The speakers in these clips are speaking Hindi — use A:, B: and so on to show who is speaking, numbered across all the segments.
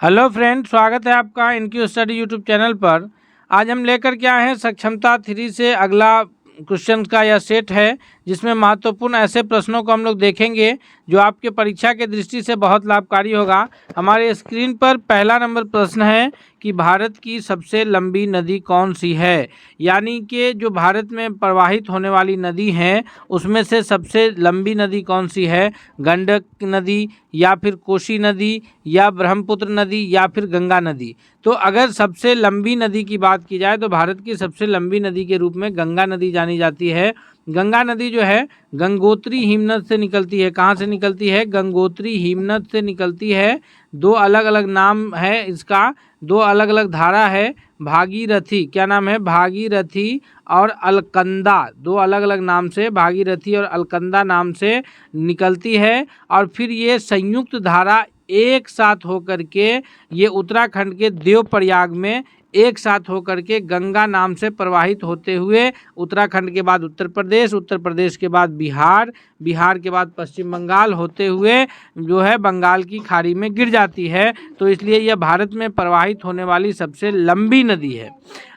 A: हेलो फ्रेंड, स्वागत है आपका इनक्यू स्टडी यूट्यूब चैनल पर। आज हम लेकर के आए हैं सक्षमता 3 से अगला क्वेश्चन का यह सेट है, जिसमें महत्वपूर्ण ऐसे प्रश्नों को हम लोग देखेंगे जो आपके परीक्षा के दृष्टि से बहुत लाभकारी होगा। हमारे स्क्रीन पर पहला नंबर प्रश्न है कि भारत की सबसे लंबी नदी कौन सी है। यानी कि जो भारत में प्रवाहित होने वाली नदी हैं उसमें से सबसे लंबी नदी कौन सी है। गंडक नदी या फिर कोसी नदी या ब्रह्मपुत्र नदी या फिर गंगा नदी। तो अगर सबसे लंबी नदी की बात की जाए तो भारत की सबसे लंबी नदी के रूप में गंगा नदी जानी जाती है। गंगा नदी जो है गंगोत्री हिमनद से निकलती है। कहाँ से निकलती है? गंगोत्री हिमनद से निकलती है। दो अलग अलग नाम है इसका, दो अलग अलग धारा है। भागीरथी, क्या नाम है? भागीरथी और अलकंदा, दो अलग अलग नाम से भागीरथी और अलकंदा नाम से निकलती है। और फिर ये संयुक्त धारा एक साथ होकर के ये उत्तराखंड के देवप्रयाग में एक साथ होकर के गंगा नाम से प्रवाहित होते हुए उत्तराखंड के बाद उत्तर प्रदेश, उत्तर प्रदेश के बाद बिहार, बिहार के बाद पश्चिम बंगाल होते हुए जो है बंगाल की खाड़ी में गिर जाती है। तो इसलिए यह भारत में प्रवाहित होने वाली सबसे लंबी नदी है।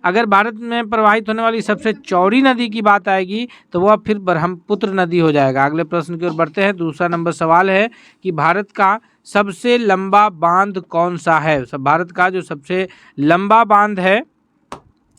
A: अगर भारत में प्रवाहित होने वाली सबसे चौड़ी नदी की बात आएगी तो वह फिर ब्रह्मपुत्र नदी हो जाएगा। अगले प्रश्न की ओर बढ़ते हैं। दूसरा नंबर सवाल है कि भारत का सबसे लंबा बांध कौन सा है। भारत का जो सबसे लंबा बांध है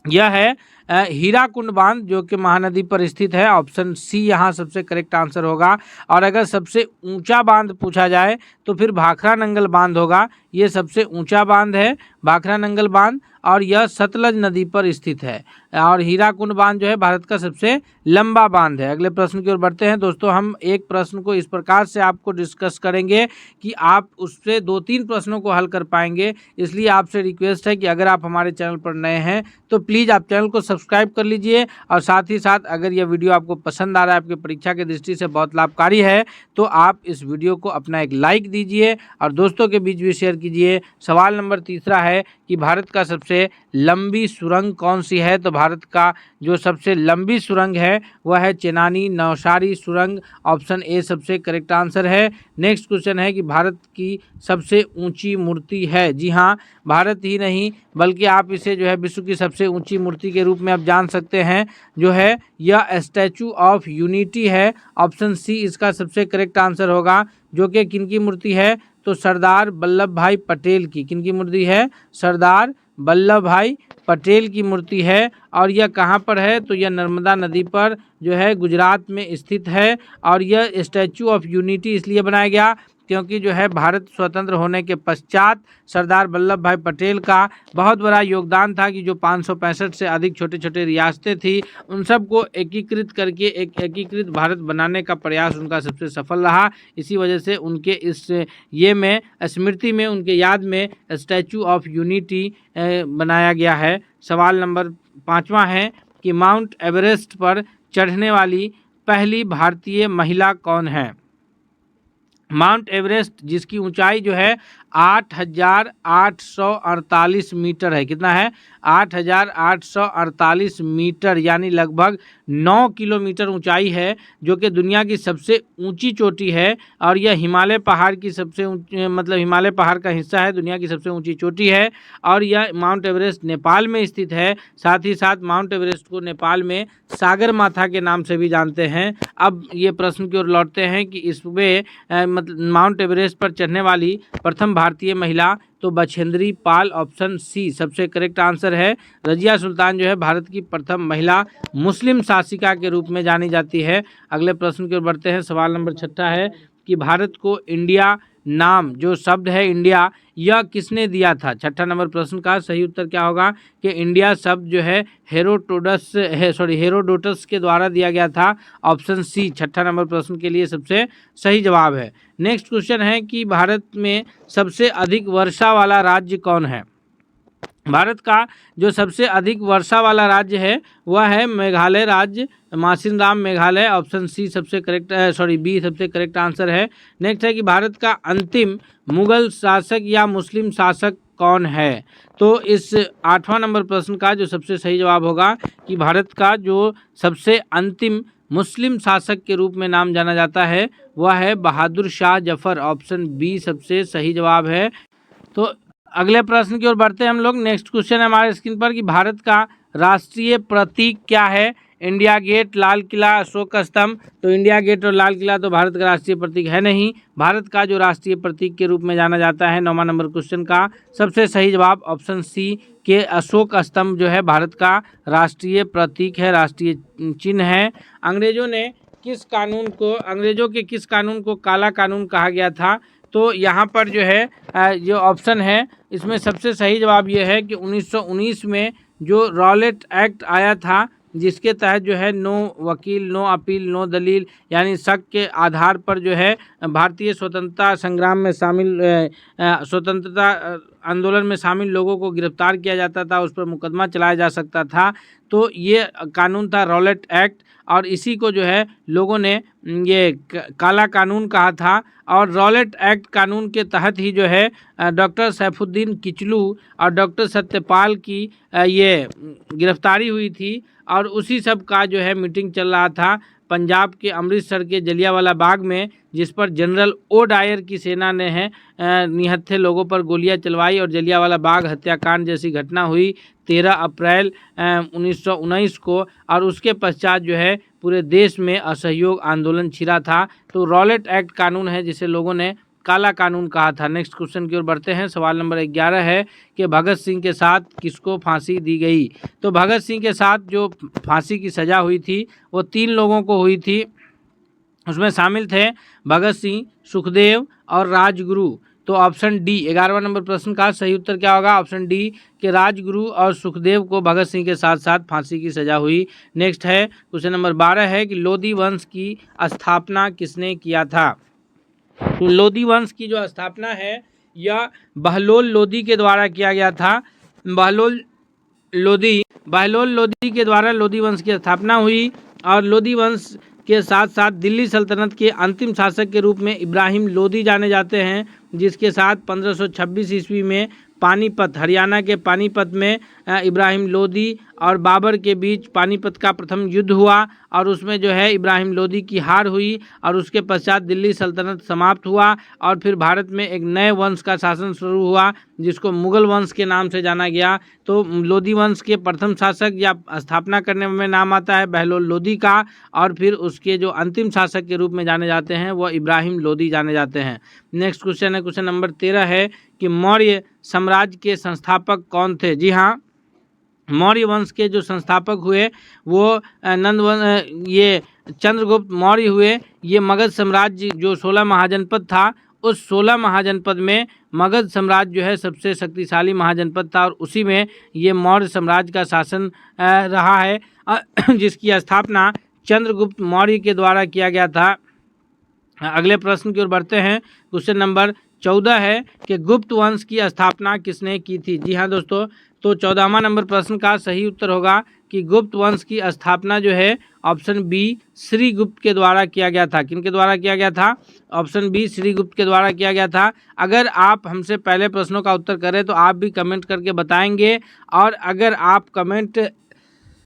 A: यह है हीराकुंड बांध, जो कि महानदी पर स्थित है। ऑप्शन सी यहाँ सबसे करेक्ट आंसर होगा। और अगर सबसे ऊंचा बांध पूछा जाए तो फिर भाखरा नंगल बांध होगा। ये सबसे ऊंचा बांध है भाखरा नंगल बांध, और यह सतलज नदी पर स्थित है। और हीराकुंड बांध जो है भारत का सबसे लंबा बांध है। अगले प्रश्न की ओर बढ़ते हैं। दोस्तों, हम एक प्रश्न को इस प्रकार से आपको डिस्कस करेंगे कि आप उससे 2-3 प्रश्नों को हल कर पाएंगे। इसलिए आपसे रिक्वेस्ट है कि अगर आप हमारे चैनल पर नए हैं तो प्लीज़ आप चैनल को सब्सक्राइब कर लीजिए। और साथ ही साथ अगर यह वीडियो आपको पसंद आ रहा है, आपकी परीक्षा की दृष्टि से बहुत लाभकारी है, तो आप इस वीडियो को अपना एक लाइक दीजिए और दोस्तों के बीच भी शेयर कीजिए। सवाल नंबर तीसरा है कि भारत का सबसे लंबी सुरंग कौन सी है। तो भारत का जो सबसे लंबी सुरंग है वह है चेनानी नौशारी सुरंग। ऑप्शन ए सबसे करेक्ट आंसर है। नेक्स्ट क्वेश्चन है कि भारत की सबसे ऊंची मूर्ति है। जी हाँ, भारत ही नहीं बल्कि आप इसे जो है विश्व की सबसे ऊंची मूर्ति के रूप में आप जान सकते हैं। जो है यह स्टैचू ऑफ यूनिटी है। ऑप्शन सी इसका सबसे करेक्ट आंसर होगा। जो कि किनकी मूर्ति है? तो सरदार वल्लभ भाई पटेल की। किनकी मूर्ति है? सरदार वल्लभ भाई पटेल की मूर्ति है। और यह कहाँ पर है? तो यह नर्मदा नदी पर जो है गुजरात में स्थित है। और यह स्टैचू ऑफ यूनिटी इसलिए बनाया गया क्योंकि जो है भारत स्वतंत्र होने के पश्चात सरदार वल्लभ भाई पटेल का बहुत बड़ा योगदान था कि जो 565 से अधिक छोटे छोटे रियासतें थी उन सबको एकीकृत करके एक एकीकृत भारत बनाने का प्रयास उनका सबसे सफल रहा। इसी वजह से उनके इस ये में स्मृति में, उनके याद में स्टैचू ऑफ यूनिटी बनाया गया है। सवाल नंबर 5वां है कि माउंट एवरेस्ट पर चढ़ने वाली पहली भारतीय महिला कौन है। माउंट एवरेस्ट जिसकी ऊंचाई जो है 8,848 मीटर है। कितना है? 8,848 मीटर, यानी लगभग 9 किलोमीटर ऊंचाई है, जो कि दुनिया की सबसे ऊंची चोटी है। और यह हिमालय पहाड़ की सबसे मतलब हिमालय पहाड़ का हिस्सा है, दुनिया की सबसे ऊंची चोटी है। और यह माउंट एवरेस्ट नेपाल में स्थित है। साथ ही साथ माउंट एवरेस्ट को नेपाल में सागर माथा के नाम से भी जानते हैं। अब ये प्रश्न की ओर लौटते हैं कि इसमें मतलब माउंट एवरेस्ट पर चढ़ने वाली प्रथम भारतीय महिला तो बछेंद्री पाल। ऑप्शन सी सबसे करेक्ट आंसर है। रजिया सुल्तान जो है भारत की प्रथम महिला मुस्लिम शासिका के रूप में जानी जाती है। अगले प्रश्न की ओर बढ़ते हैं। सवाल नंबर 6 है कि भारत को इंडिया नाम, जो शब्द है इंडिया, यह किसने दिया था। 6 नंबर प्रश्न का सही उत्तर क्या होगा कि इंडिया शब्द जो है हेरोडोटस के द्वारा दिया गया था। ऑप्शन सी 6 नंबर प्रश्न के लिए सबसे सही जवाब है। नेक्स्ट क्वेश्चन है कि भारत में सबसे अधिक वर्षा वाला राज्य कौन है। भारत का जो सबसे अधिक वर्षा वाला राज्य है वह है मेघालय राज्य, मासिनराम मेघालय। ऑप्शन सी सबसे करेक्ट बी सबसे करेक्ट आंसर है। नेक्स्ट है कि भारत का अंतिम मुगल शासक या मुस्लिम शासक कौन है। तो इस 8वां नंबर प्रश्न का जो सबसे सही जवाब होगा कि भारत का जो सबसे अंतिम मुस्लिम शासक के रूप में नाम जाना जाता है वह है बहादुर शाह जफर। ऑप्शन बी सबसे सही जवाब है। तो अगले प्रश्न की ओर बढ़ते हैं हम लोग। नेक्स्ट क्वेश्चन है हमारे स्क्रीन पर कि भारत का राष्ट्रीय प्रतीक क्या है? इंडिया गेट, लाल किला, अशोक स्तंभ। तो इंडिया गेट और लाल किला तो भारत का राष्ट्रीय प्रतीक है नहीं। भारत का जो राष्ट्रीय प्रतीक के रूप में जाना जाता है 9वां नंबर क्वेश्चन का सबसे सही जवाब ऑप्शन सी के अशोक स्तंभ जो है भारत का राष्ट्रीय प्रतीक है, राष्ट्रीय चिन्ह है। अंग्रेजों के किस कानून को काला कानून कहा गया था? तो यहाँ पर जो है जो ऑप्शन है इसमें सबसे सही जवाब ये है कि 1919 में जो रॉलेट एक्ट आया था, जिसके तहत जो है नो वकील, नो अपील, नो दलील, यानी शक के आधार पर जो है भारतीय स्वतंत्रता संग्राम में शामिल स्वतंत्रता आंदोलन में शामिल लोगों को गिरफ्तार किया जाता था, उस पर मुकदमा चलाया जा सकता था। तो ये कानून था रॉलेट एक्ट, और इसी को जो है लोगों ने ये काला कानून कहा था। और रॉलेट एक्ट कानून के तहत ही जो है डॉक्टर सैफुद्दीन किचलू और डॉक्टर सत्यपाल की ये गिरफ्तारी हुई थी, और उसी सब का जो है मीटिंग चल रहा था पंजाब के अमृतसर के जलियांवाला बाग में, जिस पर जनरल ओ डायर की सेना ने निहत्थे लोगों पर गोलियां चलवाई और जलियांवाला बाग हत्याकांड जैसी घटना हुई 13 अप्रैल 1919 को। और उसके पश्चात जो है पूरे देश में असहयोग आंदोलन छिड़ा था। तो रॉलेट एक्ट कानून है जिसे लोगों ने काला कानून कहा था। नेक्स्ट क्वेश्चन की ओर बढ़ते हैं। सवाल नंबर 11 है कि भगत सिंह के साथ किसको फांसी दी गई? तो भगत सिंह के साथ जो फांसी की सज़ा हुई थी वो 3 लोगों को हुई थी। उसमें शामिल थे भगत सिंह, सुखदेव और राजगुरु। तो ऑप्शन डी 11वां नंबर प्रश्न का सही उत्तर क्या होगा? ऑप्शन डी कि राजगुरु और सुखदेव को भगत सिंह के साथ साथ फांसी की सज़ा हुई। नेक्स्ट है क्वेश्चन नंबर 12 है कि लोधी वंश की स्थापना किसने किया था? तो लोधी वंश की जो स्थापना है यह बहलोल लोधी के द्वारा किया गया था। बहलोल लोधी के द्वारा लोधी वंश की स्थापना हुई। और लोधी वंश के साथ साथ दिल्ली सल्तनत के अंतिम शासक के रूप में इब्राहिम लोधी जाने जाते हैं, जिसके साथ 1526 ईस्वी में पानीपत, हरियाणा के पानीपत में इब्राहिम लोधी और बाबर के बीच पानीपत का प्रथम युद्ध हुआ, और उसमें जो है इब्राहिम लोधी की हार हुई, और उसके पश्चात दिल्ली सल्तनत समाप्त हुआ, और फिर भारत में एक नए वंश का शासन शुरू हुआ जिसको मुगल वंश के नाम से जाना गया। तो लोधी वंश के प्रथम शासक या स्थापना करने में नाम आता है बहलोल लोधी का, और फिर उसके जो अंतिम शासक के रूप में जाने जाते हैं वह इब्राहिम लोधी जाने जाते हैं। नेक्स्ट क्वेश्चन है क्वेश्चन नंबर 13 है कि मौर्य साम्राज्य के संस्थापक कौन थे? जी हाँ, मौर्य वंश के जो संस्थापक हुए वो ये चंद्रगुप्त मौर्य हुए। ये मगध साम्राज्य जो 16 महाजनपद था, उस 16 महाजनपद में मगध साम्राज्य जो है सबसे शक्तिशाली महाजनपद था, और उसी में ये मौर्य साम्राज्य का शासन रहा है, जिसकी स्थापना चंद्रगुप्त मौर्य के द्वारा किया गया था। अगले प्रश्न की ओर बढ़ते हैं। क्वेश्चन नंबर 14 है कि गुप्त वंश की स्थापना किसने की थी? जी हाँ दोस्तों, तो 14वां नंबर प्रश्न का सही उत्तर होगा कि गुप्त वंश की स्थापना जो है ऑप्शन बी श्रीगुप्त के द्वारा किया गया था। किनके द्वारा किया गया था? ऑप्शन बी श्रीगुप्त के द्वारा किया गया था। अगर आप हमसे पहले प्रश्नों का उत्तर करें तो आप भी कमेंट करके बताएंगे, और अगर आप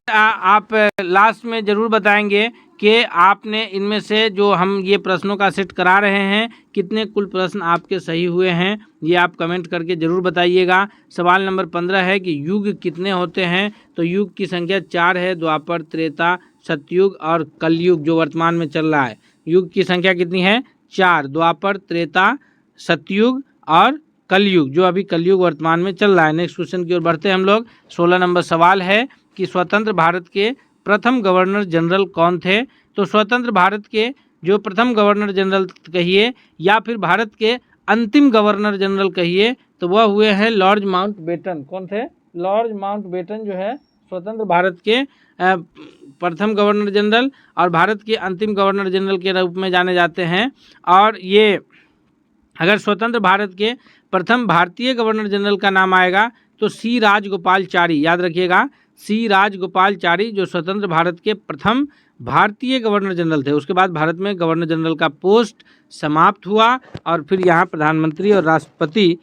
A: आप लास्ट में ज़रूर बताएंगे कि आपने इनमें से जो हम ये प्रश्नों का सेट करा रहे हैं कितने कुल प्रश्न आपके सही हुए हैं, ये आप कमेंट करके ज़रूर बताइएगा। सवाल नंबर 15 है कि युग कितने होते हैं? तो युग की संख्या 4 है, द्वापर, त्रेता, सतयुग और कलयुग जो वर्तमान में चल रहा है। युग की संख्या कितनी है? 4, द्वापर, त्रेता, सतयुग और कलयुग जो अभी कलयुग वर्तमान में चल रहा है। नेक्स्ट क्वेश्चन की ओर बढ़ते हैं हम लोग। 16 नंबर सवाल है कि स्वतंत्र भारत के प्रथम गवर्नर जनरल कौन थे? तो स्वतंत्र भारत के जो प्रथम गवर्नर जनरल कहिए या फिर भारत के अंतिम गवर्नर जनरल कहिए, तो वह हुए हैं लॉर्ड माउंटबेटन। कौन थे? लॉर्ड माउंटबेटन जो है स्वतंत्र भारत के प्रथम गवर्नर जनरल और भारत के अंतिम गवर्नर जनरल के रूप में जाने जाते हैं। और ये अगर स्वतंत्र भारत के प्रथम भारतीय गवर्नर जनरल का नाम आएगा तो सी राजगोपालचारी, याद रखिएगा, सी राजगोपालचारी जो स्वतंत्र भारत के प्रथम भारतीय गवर्नर जनरल थे। उसके बाद भारत में गवर्नर जनरल का पोस्ट समाप्त हुआ और फिर यहाँ प्रधानमंत्री और राष्ट्रपति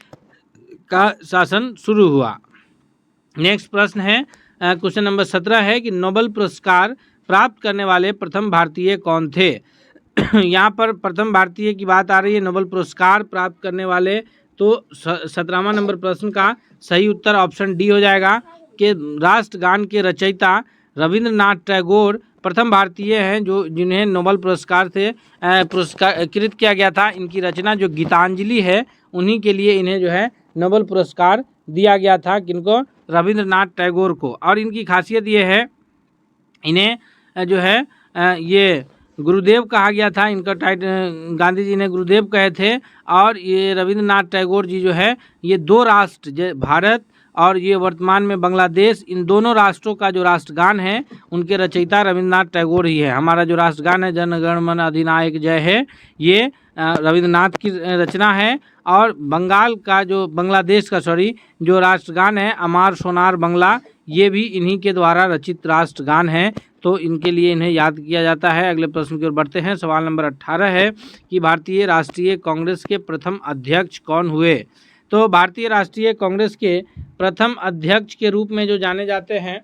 A: का शासन शुरू हुआ। नेक्स्ट प्रश्न है क्वेश्चन नंबर 17 है कि नोबेल पुरस्कार प्राप्त करने वाले प्रथम भारतीय कौन थे? यहाँ पर प्रथम भारतीय की बात आ रही है, नोबेल पुरस्कार प्राप्त करने वाले, तो 17वां नंबर प्रश्न का सही उत्तर ऑप्शन डी हो जाएगा कि राष्ट्रगान के रचयिता रविंद्रनाथ टैगोर प्रथम भारतीय हैं जो जिन्हें नोबेल पुरस्कार से पुरस्कृत किया गया था। इनकी रचना जो गीतांजलि है उन्हीं के लिए इन्हें जो है नोबेल पुरस्कार दिया गया था, किनको, रविंद्रनाथ टैगोर को। और इनकी खासियत ये है, इन्हें जो है ये गुरुदेव कहा गया था, इनका गांधी जी ने गुरुदेव कहे थे। और ये रविंद्रनाथ टैगोर जी जो है ये दो राष्ट्र, भारत और ये वर्तमान में बांग्लादेश, इन दोनों राष्ट्रों का जो राष्ट्रगान है उनके रचयिता रविंद्रनाथ टैगोर ही है। हमारा जो राष्ट्रगान है जन गण मन अधिनायक जय है, ये रविंद्रनाथ की रचना है। और बंगाल का जो बांग्लादेश का जो राष्ट्रगान है अमार सोनार बंगला, ये भी इन्हीं के द्वारा रचित राष्ट्रगान है, तो इनके लिए इन्हें याद किया जाता है। अगले प्रश्न की ओर बढ़ते हैं। सवाल नंबर 18 है कि भारतीय राष्ट्रीय कांग्रेस के प्रथम अध्यक्ष कौन हुए। तो भारतीय राष्ट्रीय कांग्रेस के प्रथम अध्यक्ष के रूप में जो जाने जाते हैं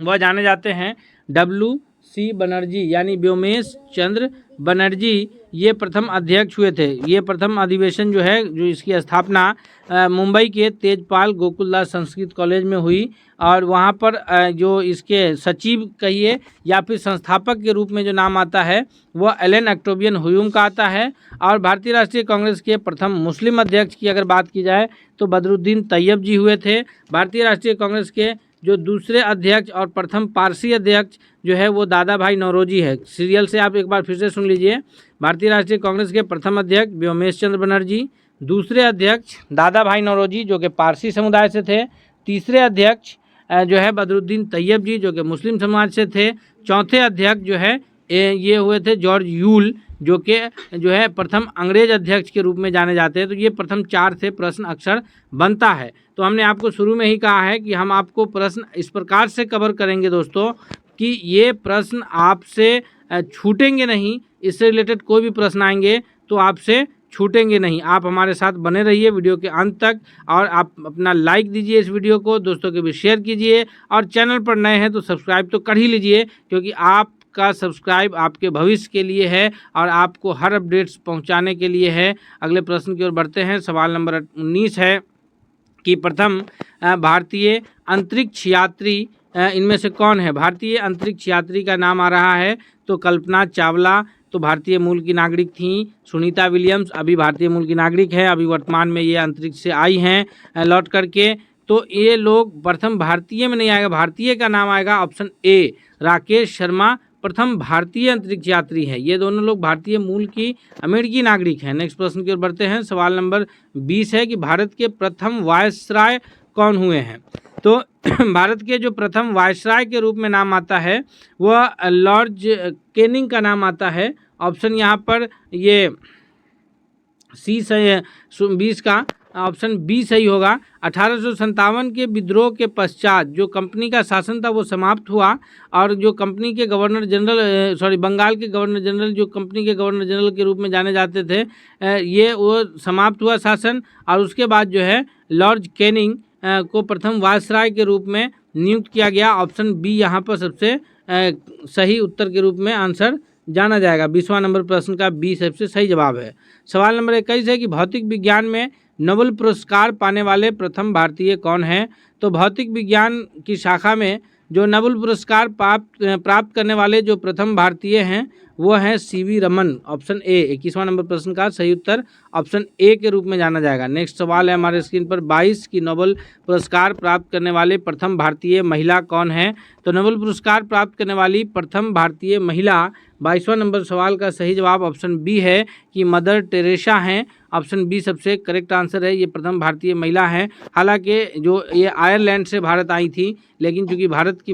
A: वह जाने जाते हैं WC बनर्जी, यानी व्योमेश चंद्र बनर्जी, ये प्रथम अध्यक्ष हुए थे। ये प्रथम अधिवेशन जो है, जो इसकी स्थापना मुंबई के तेजपाल गोकुलदास संस्कृत कॉलेज में हुई। और वहाँ पर जो इसके सचिव कहिए या फिर संस्थापक के रूप में जो नाम आता है वह एलन ऑक्टेवियन ह्यूम का आता है। और भारतीय राष्ट्रीय कांग्रेस के प्रथम मुस्लिम अध्यक्ष की अगर बात की जाए तो बदरुद्दीन तैयब जी हुए थे। भारतीय राष्ट्रीय कांग्रेस के जो दूसरे अध्यक्ष और प्रथम पारसी अध्यक्ष जो है वो दादा भाई नौरोजी है। सीरियल से आप एक बार फिर से सुन लीजिए। भारतीय राष्ट्रीय कांग्रेस के प्रथम अध्यक्ष व्योमेश चंद्र बनर्जी, दूसरे अध्यक्ष दादा भाई नौरोजी जो कि पारसी समुदाय से थे, तीसरे अध्यक्ष जो है बदरुद्दीन तैयब जी जो कि मुस्लिम समाज से थे, चौथे अध्यक्ष जो है ये हुए थे जॉर्ज यूल जो कि जो है प्रथम अंग्रेज अध्यक्ष के रूप में जाने जाते हैं। तो ये प्रथम 4 से प्रश्न अक्सर बनता है। तो हमने आपको शुरू में ही कहा है कि हम आपको प्रश्न इस प्रकार से कवर करेंगे दोस्तों कि ये प्रश्न आपसे छूटेंगे नहीं, इससे रिलेटेड कोई भी प्रश्न आएंगे तो आपसे छूटेंगे नहीं। आप हमारे साथ बने रहिए वीडियो के अंत तक, और आप अपना लाइक दीजिए इस वीडियो को, दोस्तों के भी शेयर कीजिए, और चैनल पर नए हैं तो सब्सक्राइब तो कर ही लीजिए, क्योंकि आपका सब्सक्राइब आपके भविष्य के लिए है और आपको हर अपडेट्स पहुंचाने के लिए है। अगले प्रश्न की ओर बढ़ते हैं। सवाल नंबर 19 है कि प्रथम भारतीय अंतरिक्ष यात्री इनमें से कौन है। भारतीय अंतरिक्ष यात्री का नाम आ रहा है तो कल्पना चावला तो भारतीय मूल की नागरिक थीं। सुनीता विलियम्स अभी भारतीय मूल की नागरिक है, अभी वर्तमान में ये अंतरिक्ष से आई हैं लौट करके। तो ये लोग प्रथम भारतीय में नहीं आएगा, भारतीय का नाम आएगा ऑप्शन ए, राकेश शर्मा प्रथम भारतीय अंतरिक्ष यात्री हैं। ये दोनों लोग भारतीय मूल की अमेरिकी नागरिक हैं। नेक्स्ट प्रश्न की ओर बढ़ते हैं। सवाल नंबर 20 है कि भारत के प्रथम वायसराय कौन हुए हैं। तो भारत के जो प्रथम वायसराय के रूप में नाम आता है वह लॉर्ड कैनिंग का नाम आता है। ऑप्शन यहाँ पर ये सी सही है, 20 का ऑप्शन बी सही होगा। 1857 के विद्रोह के पश्चात जो कंपनी का शासन था वो समाप्त हुआ, और जो कंपनी के गवर्नर जनरल बंगाल के गवर्नर जनरल जो कंपनी के गवर्नर जनरल के रूप में जाने जाते थे, ये वो समाप्त हुआ शासन। और उसके बाद जो है लॉर्ड कैनिंग को प्रथम वायसराय के रूप में नियुक्त किया गया। ऑप्शन बी यहाँ पर सबसे सही उत्तर के रूप में आंसर जाना जाएगा। 20वां नंबर प्रश्न का बी सबसे सही जवाब है। सवाल नंबर 21 है कि भौतिक विज्ञान में नोबेल पुरस्कार पाने वाले प्रथम भारतीय कौन हैं। तो भौतिक विज्ञान की शाखा में जो नोबेल पुरस्कार प्राप्त करने वाले जो प्रथम भारतीय हैं वो हैं CV रमन। ऑप्शन ए 21वां नंबर प्रश्न का सही उत्तर ऑप्शन ए के रूप में जाना जाएगा। नेक्स्ट सवाल है हमारे स्क्रीन पर 22 की नोबेल पुरस्कार प्राप्त करने वाले प्रथम भारतीय महिला कौन है। तो नोबेल पुरस्कार प्राप्त करने वाली प्रथम भारतीय महिला 22वां नंबर सवाल का सही जवाब ऑप्शन बी है कि मदर टेरेसा हैं। ऑप्शन बी सबसे करेक्ट आंसर है, ये प्रथम भारतीय महिला हैं। हालांकि जो ये आयरलैंड से भारत आई थी, लेकिन चूंकि भारत की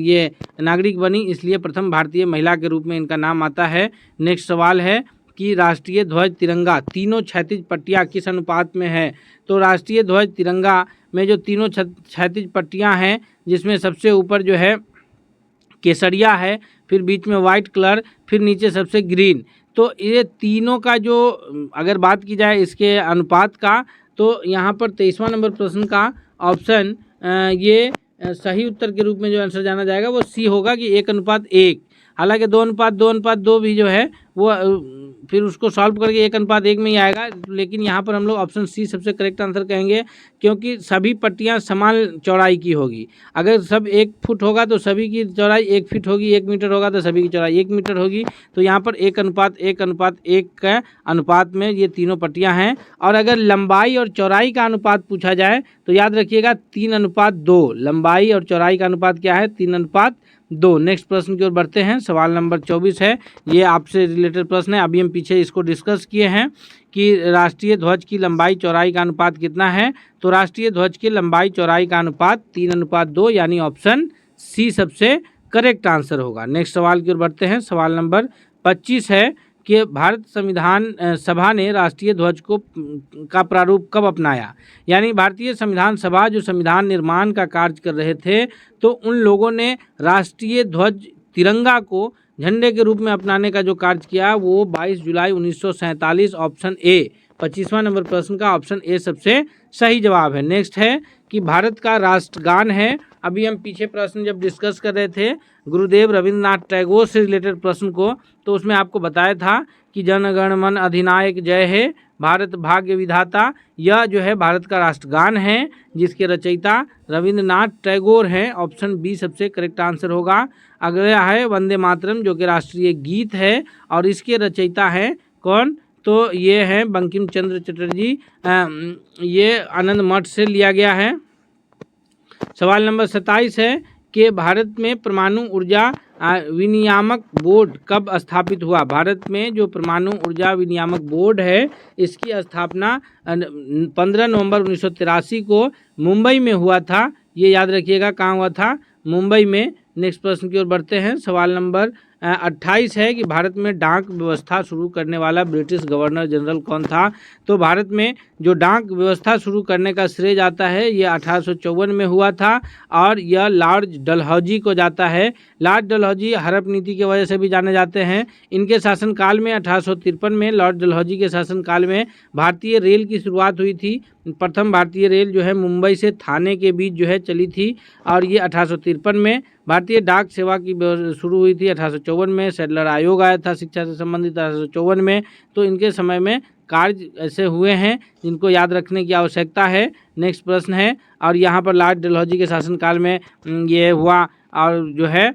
A: ये नागरिक बनी इसलिए प्रथम भारतीय महिला के रूप में इनका नाम आता है। नेक्स्ट सवाल है कि राष्ट्रीय ध्वज तिरंगा तीनों क्षैतिज पट्टियाँ किस अनुपात में है। तो राष्ट्रीय ध्वज तिरंगा में जो तीनों क्षैतिज पट्टियाँ हैं जिसमें सबसे ऊपर जो है केसरिया है, फिर बीच में वाइट कलर, फिर नीचे सबसे ग्रीन, तो ये तीनों का जो अगर बात की जाए इसके अनुपात का, तो यहाँ पर 23वां नंबर प्रश्न का ऑप्शन ये सही उत्तर के रूप में जो आंसर जाना जाएगा वो सी होगा कि 1:1। हालांकि 2:2:2 भी जो है वो फिर उसको सॉल्व करके 1:1 में ही आएगा, लेकिन यहाँ पर हम लोग ऑप्शन सी सबसे करेक्ट आंसर कहेंगे, क्योंकि सभी पट्टियाँ समान चौड़ाई की होगी। अगर सब 1 फुट होगा तो सभी की चौड़ाई 1 फीट होगी, 1 मीटर होगा तो सभी की चौड़ाई 1 मीटर होगी। तो यहाँ पर 1:1:1 का अनुपात में ये तीनों पट्टियाँ हैं। और अगर लंबाई और चौड़ाई का अनुपात पूछा जाए तो याद रखिएगा 3:2। लंबाई और चौड़ाई का अनुपात क्या है? 3:2। नेक्स्ट प्रश्न की ओर बढ़ते हैं। सवाल नंबर 24 है, ये आपसे रिलेटेड प्रश्न है। अभी हम पीछे इसको डिस्कस किए हैं कि राष्ट्रीय ध्वज की लंबाई चौड़ाई का अनुपात कितना है। तो राष्ट्रीय ध्वज की लंबाई चौड़ाई का अनुपात 3:2, यानी ऑप्शन सी सबसे करेक्ट आंसर होगा। नेक्स्ट सवाल की ओर बढ़ते हैं। सवाल नंबर 25 है कि भारत संविधान सभा ने राष्ट्रीय ध्वज का प्रारूप कब अपनाया। यानी भारतीय संविधान सभा जो संविधान निर्माण का कार्य कर रहे थे, तो उन लोगों ने राष्ट्रीय ध्वज तिरंगा को झंडे के रूप में अपनाने का जो कार्य किया वो 22 जुलाई 1947, ऑप्शन ए। 25वां नंबर प्रश्न का ऑप्शन ए सबसे सही जवाब है। नेक्स्ट है कि भारत का राष्ट्रगान है। अभी हम पीछे प्रश्न जब डिस्कस कर रहे थे गुरुदेव रविंद्रनाथ टैगोर से रिलेटेड प्रश्न को, तो उसमें आपको बताया था कि जन गण मन अधिनायक जय है, भारत भाग्य विधाता, यह जो है भारत का राष्ट्रगान है जिसके रचयिता रविंद्रनाथ टैगोर हैं। ऑप्शन बी सबसे करेक्ट आंसर होगा। अगला है वंदे मातरम, जो कि राष्ट्रीय गीत है और इसके रचयिता हैं कौन? तो ये हैं बंकिम चंद्र चटर्जी। ये आनंद मठ से लिया गया है। सवाल नंबर 27 है कि भारत में परमाणु ऊर्जा विनियामक बोर्ड कब स्थापित हुआ। भारत में जो परमाणु ऊर्जा विनियामक बोर्ड है इसकी स्थापना 15 नवंबर 1983 को मुंबई में हुआ था। ये याद रखिएगा कहाँ हुआ था? मुंबई में। नेक्स्ट प्रश्न की ओर बढ़ते हैं। सवाल नंबर 28 है कि भारत में डाक व्यवस्था शुरू करने वाला ब्रिटिश गवर्नर जनरल कौन था। तो भारत में जो डाक व्यवस्था शुरू करने का श्रेय जाता है ये 1854 में हुआ था और यह लॉर्ड डलहौजी को जाता है। लॉर्ड डलहौजी हड़प नीति की वजह से भी जाने जाते हैं। इनके शासनकाल में 1853 में लॉर्ड डलहौजी के शासनकाल में भारतीय रेल की शुरुआत हुई थी। प्रथम भारतीय रेल जो है मुंबई से थाने के बीच जो है चली थी और ये 1853 में। भारतीय डाक सेवा की शुरू हुई थी 1854 में। सैडलर आयोग आया था शिक्षा से संबंधित 1854 में। तो इनके समय में कार्य ऐसे हुए हैं जिनको याद रखने की आवश्यकता है। नेक्स्ट प्रश्न है, और यहाँ पर लॉर्ड डलहौजी के शासनकाल में ये हुआ और जो है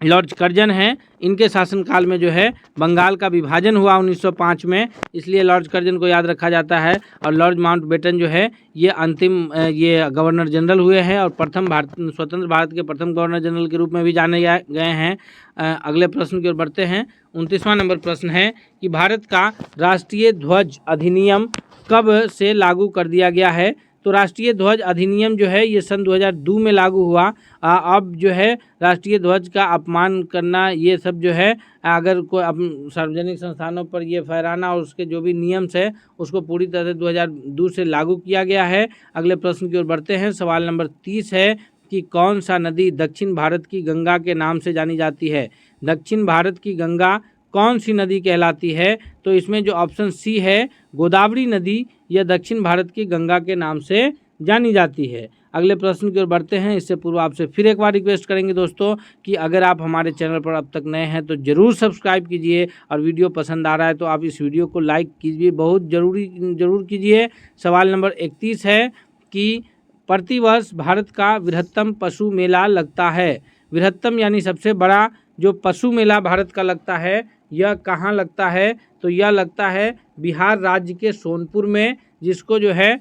A: लॉर्ड कर्जन हैं, इनके शासनकाल में जो है बंगाल का विभाजन हुआ 1905 में, इसलिए लॉर्ड कर्जन को याद रखा जाता है। और लॉर्ड माउंटबेटन जो है ये अंतिम ये गवर्नर जनरल हुए हैं और स्वतंत्र भारत के प्रथम गवर्नर जनरल के रूप में भी जाने गए हैं। अगले प्रश्न की ओर बढ़ते हैं। 29वां नंबर प्रश्न है कि भारत का राष्ट्रीय ध्वज अधिनियम कब से लागू कर दिया गया है। तो राष्ट्रीय ध्वज अधिनियम जो है ये सन 2002 में लागू हुआ। अब जो है राष्ट्रीय ध्वज का अपमान करना ये सब जो है अगर कोई सार्वजनिक संस्थानों पर ये फहराना और उसके जो भी नियम्स है उसको पूरी तरह से 2002 से लागू किया गया है। अगले प्रश्न की ओर बढ़ते हैं। सवाल नंबर 30 है कि कौन सा नदी दक्षिण भारत की गंगा के नाम से जानी जाती है। दक्षिण भारत की गंगा कौन सी नदी कहलाती है। तो इसमें जो ऑप्शन सी है गोदावरी नदी, यह दक्षिण भारत की गंगा के नाम से जानी जाती है। अगले प्रश्न की ओर बढ़ते हैं। इससे पूर्व आपसे फिर एक बार रिक्वेस्ट करेंगे दोस्तों कि अगर आप हमारे चैनल पर अब तक नए हैं तो ज़रूर सब्सक्राइब कीजिए और वीडियो पसंद आ रहा है तो आप इस वीडियो को लाइक कीजिए, बहुत ज़रूर कीजिए। सवाल नंबर 31 है कि प्रतिवर्ष भारत का बृहत्तम पशु मेला लगता है। बृहत्तम यानी सबसे बड़ा जो पशु मेला भारत का लगता है यह कहाँ लगता है। तो यह लगता है बिहार राज्य के सोनपुर में, जिसको जो है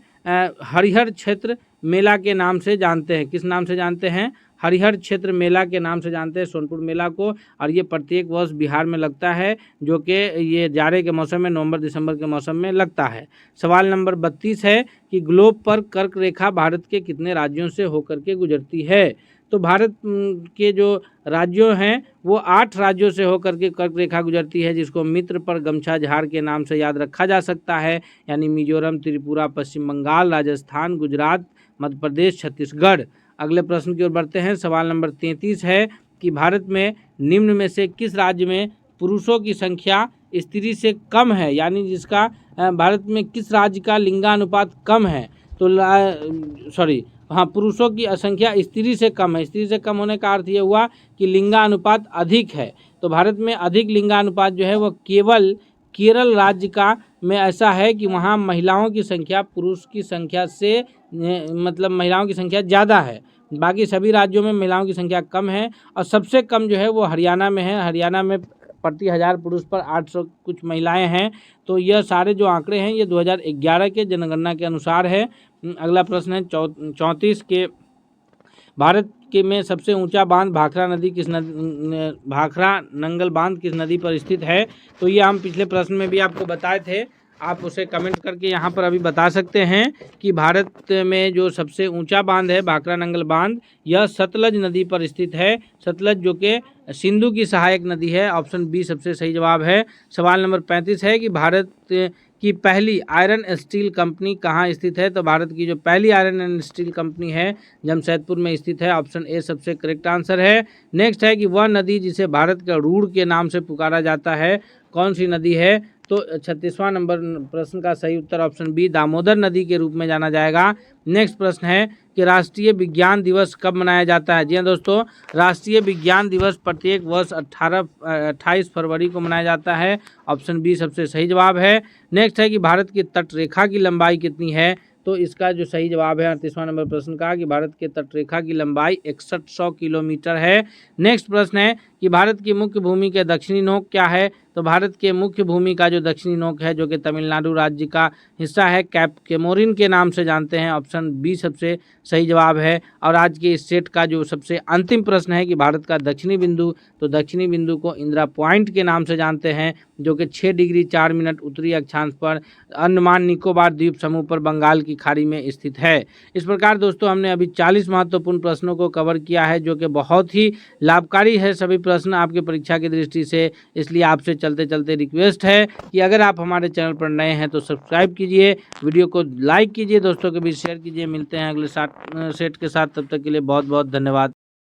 A: हरिहर क्षेत्र मेला के नाम से जानते हैं। किस नाम से जानते हैं? हरिहर क्षेत्र मेला के नाम से जानते हैं सोनपुर मेला को। और ये प्रत्येक वर्ष बिहार में लगता है, जो कि ये जाड़े के मौसम में नवंबर दिसंबर के मौसम में लगता है। सवाल नंबर 32 है कि ग्लोब पर कर्क रेखा भारत के कितने राज्यों से होकर के गुजरती है। तो भारत के जो राज्यों हैं वो 8 राज्यों से होकर के कर्क रेखा गुजरती है, जिसको मित्र पर गमछा झाड़ के नाम से याद रखा जा सकता है। यानी मिजोरम, त्रिपुरा, पश्चिम बंगाल, राजस्थान, गुजरात, मध्य प्रदेश, छत्तीसगढ़। अगले प्रश्न की ओर बढ़ते हैं। सवाल नंबर 33 है कि भारत में निम्न में से किस राज्य में पुरुषों की संख्या स्त्री से कम है। यानी जिसका भारत में किस राज्य का लिंगानुपात कम है। हाँ, पुरुषों की संख्या स्त्री से कम है। स्त्री से कम होने का अर्थ ये हुआ कि लिंगानुपात अधिक है। तो भारत में अधिक लिंगानुपात जो है वो केवल केरल राज्य का में ऐसा है कि वहाँ महिलाओं की संख्या पुरुष की संख्या से मतलब महिलाओं की संख्या ज़्यादा है। बाकी सभी राज्यों में महिलाओं की संख्या कम है और सबसे कम जो है वो हरियाणा में है। हरियाणा में प्रति 1000 पुरुष पर 800 कुछ महिलाएं हैं। तो यह सारे जो आंकड़े हैं ये 2011 के जनगणना के अनुसार है। अगला प्रश्न है 34 के, भारत के में सबसे ऊंचा बांध भाखड़ा नंगल बांध किस नदी पर स्थित है? तो ये हम पिछले प्रश्न में भी आपको बताए थे, आप उसे कमेंट करके यहाँ पर अभी बता सकते हैं कि भारत में जो सबसे ऊंचा बांध है भाखड़ा नंगल बांध, यह सतलज नदी पर स्थित है। सतलज जो कि सिंधु की सहायक नदी है। ऑप्शन बी सबसे सही जवाब है। सवाल नंबर 35 है कि भारत की पहली आयरन स्टील कंपनी कहाँ स्थित है? तो भारत की जो पहली आयरन एंड स्टील कंपनी है जमशेदपुर में स्थित है। ऑप्शन ए सबसे करेक्ट आंसर है। नेक्स्ट है कि वह नदी जिसे भारत का रूड़ के नाम से पुकारा जाता है कौन सी नदी है? तो 36वां नंबर प्रश्न का सही उत्तर ऑप्शन बी दामोदर नदी के रूप में जाना जाएगा। नेक्स्ट प्रश्न है कि राष्ट्रीय विज्ञान दिवस कब मनाया जाता है? जी हाँ दोस्तों, राष्ट्रीय विज्ञान दिवस प्रत्येक वर्ष 28 फरवरी को मनाया जाता है। ऑप्शन बी सबसे सही जवाब है। नेक्स्ट है कि भारत की तटरेखा की लंबाई कितनी है? तो इसका जो सही जवाब है 38वां नंबर प्रश्न का कि भारत के तटरेखा की लंबाई 6100 किलोमीटर है। नेक्स्ट प्रश्न है कि भारत की मुख्य भूमि के दक्षिणी नोक क्या है? तो भारत के मुख्य भूमि का जो दक्षिणी नोक है जो कि तमिलनाडु राज्य का हिस्सा है, कैप केमोरिन के नाम से जानते हैं। ऑप्शन बी सबसे सही जवाब है। और आज के इस सेट का जो सबसे अंतिम प्रश्न है कि भारत का दक्षिणी बिंदु, तो दक्षिणी बिंदु को इंदिरा पॉइंट के नाम से जानते हैं जो कि 6 डिग्री 4 मिनट उत्तरी अक्षांश पर अंडमान निकोबार द्वीप समूह पर बंगाल की खाड़ी में स्थित है। इस प्रकार दोस्तों हमने अभी 40 महत्वपूर्ण प्रश्नों को कवर किया है जो कि बहुत ही लाभकारी है सभी प्रश्न आपके परीक्षा की दृष्टि से। इसलिए आपसे चलते चलते रिक्वेस्ट है कि अगर आप हमारे चैनल पर नए हैं तो सब्सक्राइब कीजिए, वीडियो को लाइक कीजिए, दोस्तों के बीच शेयर कीजिए। मिलते हैं अगले सेट के साथ, तब तक के लिए बहुत बहुत धन्यवाद।